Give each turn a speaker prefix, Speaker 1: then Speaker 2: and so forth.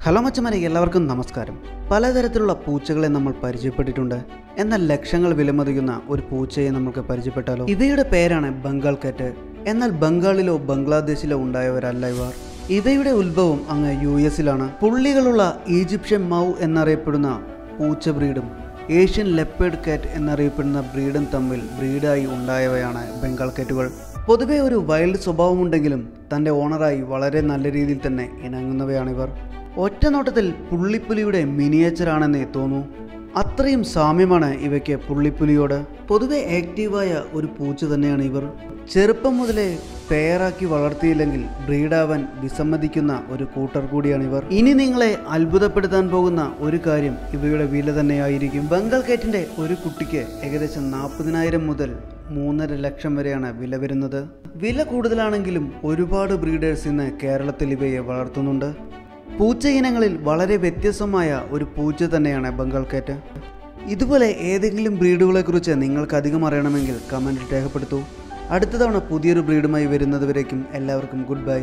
Speaker 1: Hello മച്ചന്മാരെ, എല്ലാവർക്കും നമസ്കാരം. പലതരത്തിലുള്ള പൂച്ചകളെ നമ്മൾ പരിചയപ്പെട്ടിട്ടുണ്ട്. എന്നാൽ ലക്ഷങ്ങൾ വിലമതിക്കുന്ന ഒരു പൂച്ചയെ നമുക്ക് പരിചയപ്പെട്ടാലോ? ഇവയുടെ പേരാണ് ബംഗാൾ കാറ്റ്. എന്നാൽ ബംഗാളിലോ ബംഗ്ലാദേശിലോ ഉണ്ടായവരല്ല ഇവർ. ഇവയുടെ ഉത്ഭവം അങ്ങ് US-ലാണ്. പുള്ളികളുള്ള ഈജിപ്ഷ്യൻ മൗ എന്നറിയപ്പെടുന്ന പൂച്ച ബ്രീഡും ഏഷ്യൻ ലെപ്പേർഡ് കാറ്റ് എന്നറിയപ്പെടുന്ന ബ്രീഡും തമ്മിൽ ബ്രീഡായി ഉണ്ടായവയാണ് ബംഗാൾ കാറ്റുകൾ. പൊതുവെ ഒരു വൈൽഡ് സ്വഭാവമുണ്ടെങ്കിലും തൻ്റെ ഓണറായി വളരെ നല്ല രീതിയിൽ തന്നെ ഇണങ്ങുന്നവയാണിവർ. ഒറ്റ നോട്ടത്തിൽ പുള്ളിപ്പുലിയുടെ മിനിയേച്ചറാണെന്നേ തോന്നൂ. അത്രയും സാമ്യമാണ് ഇവയ്ക്ക് പുള്ളിപ്പുലിയോട്. പൊതുവെ ആക്റ്റീവായ ഒരു പൂച്ച തന്നെയാണ് ഇവർ. ചെറുപ്പം മുതലേ പെയറാക്കി വളർത്തിയില്ലെങ്കിൽ ബ്രീഡാവാൻ വിസമ്മതിക്കുന്ന ഒരു കൂട്ടർ കൂടിയാണിവർ. ഇനി നിങ്ങളെ അത്ഭുതപ്പെടുത്താൻ പോകുന്ന ഒരു കാര്യം ഇവയുടെ വില തന്നെയായിരിക്കും. ബംഗാൾ കാറ്റിൻ്റെ ഒരു കുട്ടിക്ക് ഏകദേശം 40,000 മുതൽ 3.5 ലക്ഷം വരെയാണ് വില വരുന്നത്. വില കൂടുതലാണെങ്കിലും ഒരുപാട് ബ്രീഡേഴ്സ് ഇന്ന് കേരളത്തിൽ ഇവയെ വളർത്തുന്നുണ്ട്. പൂച്ച ഇനങ്ങളിൽ വളരെ വ്യത്യസ്തമായ ഒരു പൂച്ച തന്നെയാണ് ബംഗാൾ കാറ്റ്. ഇതുപോലെ ഏതെങ്കിലും ബ്രീഡുകളെക്കുറിച്ച് നിങ്ങൾക്ക് അധികം അറിയണമെങ്കിൽ കമൻറ്റ് രേഖപ്പെടുത്തൂ. അടുത്ത തവണ പുതിയൊരു ബ്രീഡുമായി വരുന്നതുവരേക്കും എല്ലാവർക്കും ഗുഡ് ബൈ.